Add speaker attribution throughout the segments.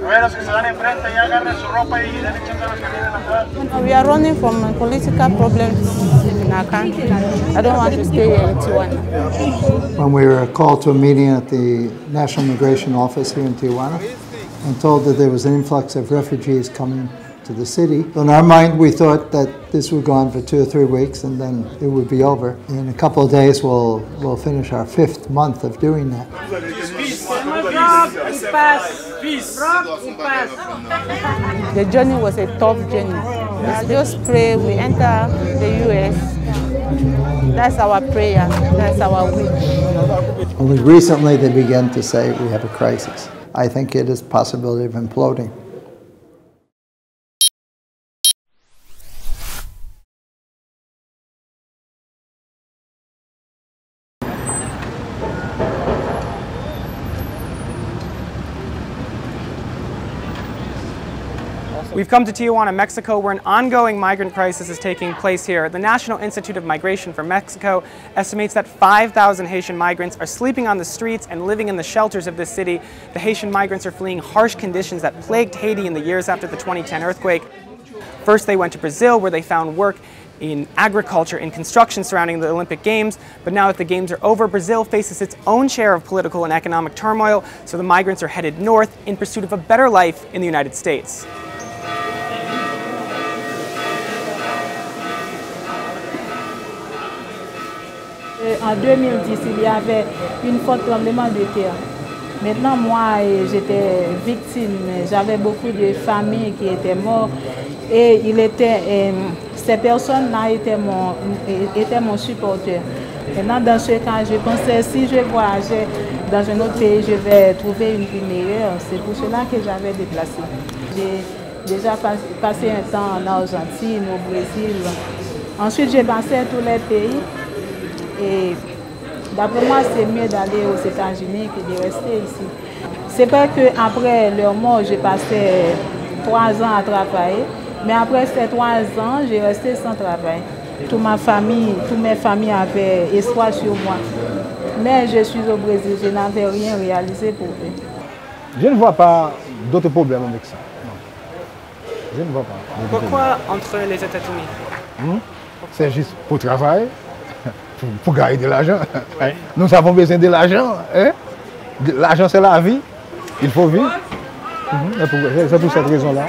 Speaker 1: We are running from political problems in our country. I don't want to stay here in Tijuana.
Speaker 2: When we were called to a meeting at the National Immigration Office here in Tijuana and told that there was an influx of refugees coming to the city. In our mind, we thought that this would go on for 2 or 3 weeks and then it would be over. In a couple of days, we'll finish our 5th month of doing that.
Speaker 1: The journey was a tough journey. We just pray, we enter the U.S. That's our prayer, that's our wish.
Speaker 2: Only recently they began to say we have a crisis. I think it is a possibility of imploding.
Speaker 3: We've come to Tijuana, Mexico, where an ongoing migrant crisis is taking place here. The National Institute of Migration for Mexico estimates that 5,000 Haitian migrants are sleeping on the streets and living in the shelters of this city. The Haitian migrants are fleeing harsh conditions that plagued Haiti in the years after the 2010 earthquake. First, they went to Brazil, where they found work in agriculture, in construction surrounding the Olympic Games. But now that the Games are over, Brazil faces its own share of political and economic turmoil, so the migrants are headed north in pursuit of a better life in the United States.
Speaker 4: En 2010, il y avait une forte tremblement de terre. Maintenant, moi, j'étais victime. J'avais beaucoup de familles qui étaient mortes. Et ces personnes-là étaient mon supporter. Maintenant, dans ce cas, je pensais, si je voyageais dans un autre pays, je vais trouver une vie meilleure. C'est pour cela que j'avais déplacé. J'ai déjà passé un temps en Argentine, au Brésil. Ensuite, j'ai passé à tous les pays. Et d'après moi, c'est mieux d'aller aux États-Unis que de rester ici. C'est vrai qu'après leur mort, j'ai passé 3 ans à travailler. Mais après ces 3 ans, j'ai resté sans travail. Toute ma famille, toutes mes familles avaient espoir sur moi. Mais je suis au Brésil, je n'avais rien réalisé pour eux.
Speaker 5: Je ne vois pas d'autres problèmes avec ça. Non. Je ne vois pas.
Speaker 3: Pourquoi entre les États-Unis?
Speaker 5: C'est juste pour travailler. Pour gagner de l'argent. Nous avons besoin de l'argent. Hein? L'argent, c'est la vie. Il faut vivre. C'est pour cette raison-là.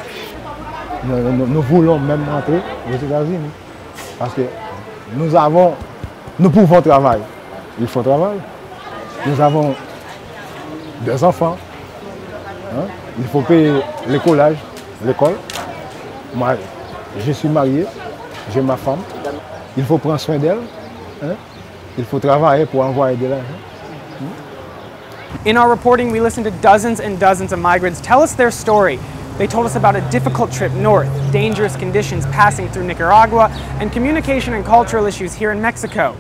Speaker 5: Nous voulons même entrer aux États-Unis. Parce que nous pouvons travailler. Il faut travailler. Nous avons des enfants. Hein? Il faut payer le collège, l'école. Moi, je suis marié. J'ai ma femme. Il faut prendre soin d'elle. Il faut travailler pour envoyer de l'argent.
Speaker 3: In our reporting, we listened to dozens and dozens of migrants tell us their story. They told us about a difficult trip north, dangerous conditions passing through Nicaragua, and communication and cultural issues here in Mexico.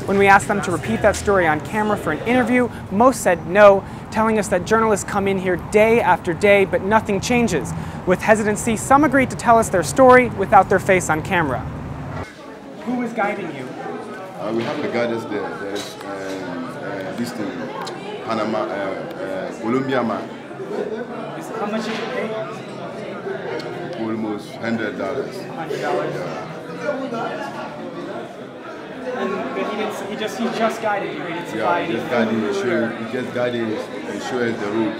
Speaker 3: When we asked them to repeat that story on camera for an interview, most said no, telling us that journalists come in here day after day, but nothing changes. With hesitancy, some agreed to tell us their story without their face on camera. Who is guiding you?
Speaker 6: We have the guidance there. There's this thing, Panama, Colombia man.
Speaker 3: How much did you pay?
Speaker 6: Almost $100. $100?
Speaker 3: Yeah. And he just guided you. He didn't supply anything.
Speaker 6: He just guided and showed us the road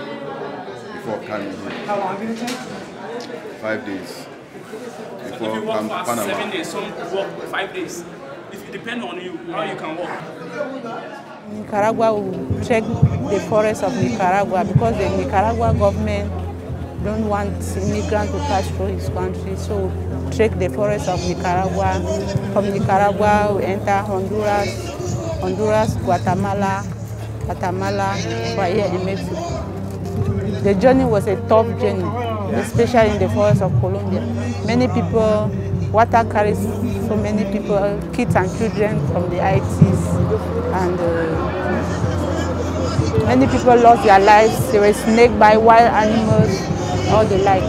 Speaker 6: before coming here.
Speaker 3: How long did it take?
Speaker 6: 5 days. Before
Speaker 7: if you walk for
Speaker 6: Panama.
Speaker 7: 7 days, some walk 5 days. It depends on you, how you can walk.
Speaker 1: Nicaragua will check the forests of Nicaragua because the Nicaragua government don't want immigrants to pass through his country. So check the forests of Nicaragua. From Nicaragua, we enter Honduras, Guatemala, right here in Mexico. The journey was a tough journey, especially in the forests of Colombia. Many people, water carries so many people, kids and children from the ITs, and many people lost their lives. They were snaked by wild animals, all the like.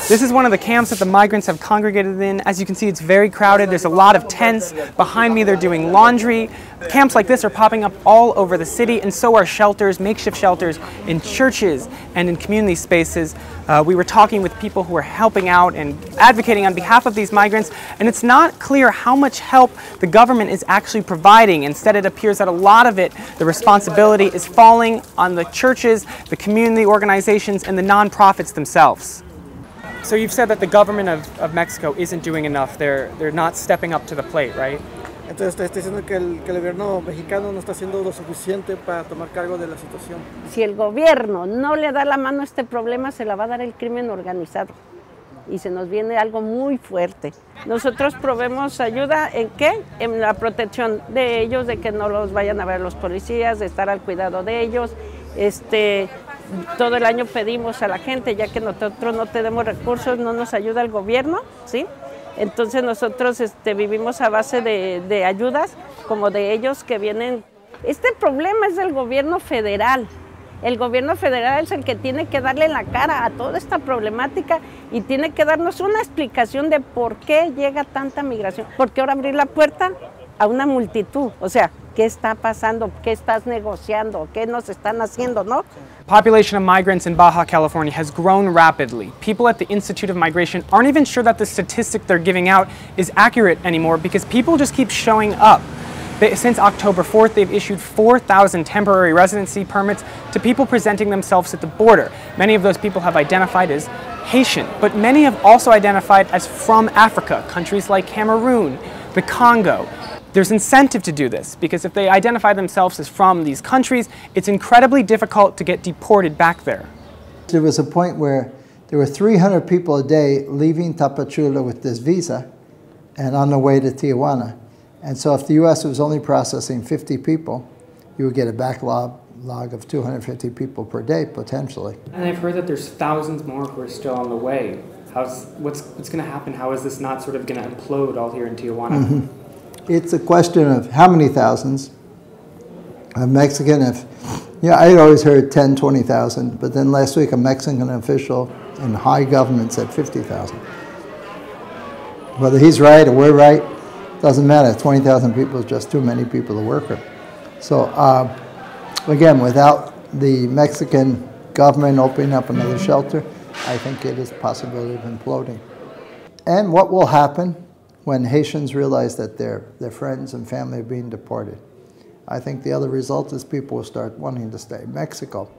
Speaker 3: This is one of the camps that the migrants have congregated in. As you can see, it's very crowded. There's a lot of tents. Behind me, they're doing laundry. Camps like this are popping up all over the city, and so are shelters, makeshift shelters in churches and in community spaces. We were talking with people who are helping out and advocating on behalf of these migrants, and it's not clear how much help the government is actually providing. Instead, it appears that a lot of it, the responsibility is falling on the churches, the community organizations, and the nonprofits themselves. So you've said that the government of Mexico isn't doing enough. They're not stepping up to the plate, right?
Speaker 8: Entonces está diciendo que el gobierno mexicano no está haciendo lo suficiente para tomar cargo de la situación.
Speaker 9: Si el gobierno no le da la mano a este problema, se la va a dar el crimen organizado. Y se nos viene algo muy fuerte. Nosotros proveemos ayuda ¿en qué? En la protección de ellos, de que no los vayan a ver los policías, de estar al cuidado de ellos. Todo el año pedimos a la gente, ya que nosotros no tenemos recursos, no nos ayuda el gobierno, ¿sí? Entonces nosotros vivimos a base de ayudas, como de ellos que vienen. Este problema es del gobierno federal. El gobierno federal es el que tiene que darle la cara a toda esta problemática y tiene que darnos una explicación de por qué llega tanta migración. Porque ahora abrir la puerta a una multitud, o sea, ¿qué está pasando? ¿Qué estás negociando? ¿Qué nos están haciendo, no?
Speaker 3: Population of migrants in Baja California has grown rapidly. People at the Institute of Migration aren't even sure that the statistic they're giving out is accurate anymore because people just keep showing up. Since October 4th, they've issued 4,000 temporary residency permits to people presenting themselves at the border. Many of those people have identified as Haitian, but many have also identified as from Africa, countries like Cameroon, the Congo. There's incentive to do this because if they identify themselves as from these countries, it's incredibly difficult to get deported back there.
Speaker 2: There was a point where there were 300 people a day leaving Tapachula with this visa and on the way to Tijuana. And so if the U.S. was only processing 50 people, you would get a backlog of 250 people per day, potentially.
Speaker 3: And I've heard that there's thousands more who are still on the way. What's going to happen? How is this not sort of going to implode all here in Tijuana?
Speaker 2: Mm-hmm. It's a question of how many thousands. A Mexican, I'd always heard 10, 20,000, but then last week a Mexican official in high government said 50,000. Whether he's right or we're right, doesn't matter. 20,000 people is just too many people to work with. So again, without the Mexican government opening up another shelter, I think it is a possibility of imploding. And what will happen when Haitians realize that their friends and family are being deported? I think the other result is people will start wanting to stay in Mexico.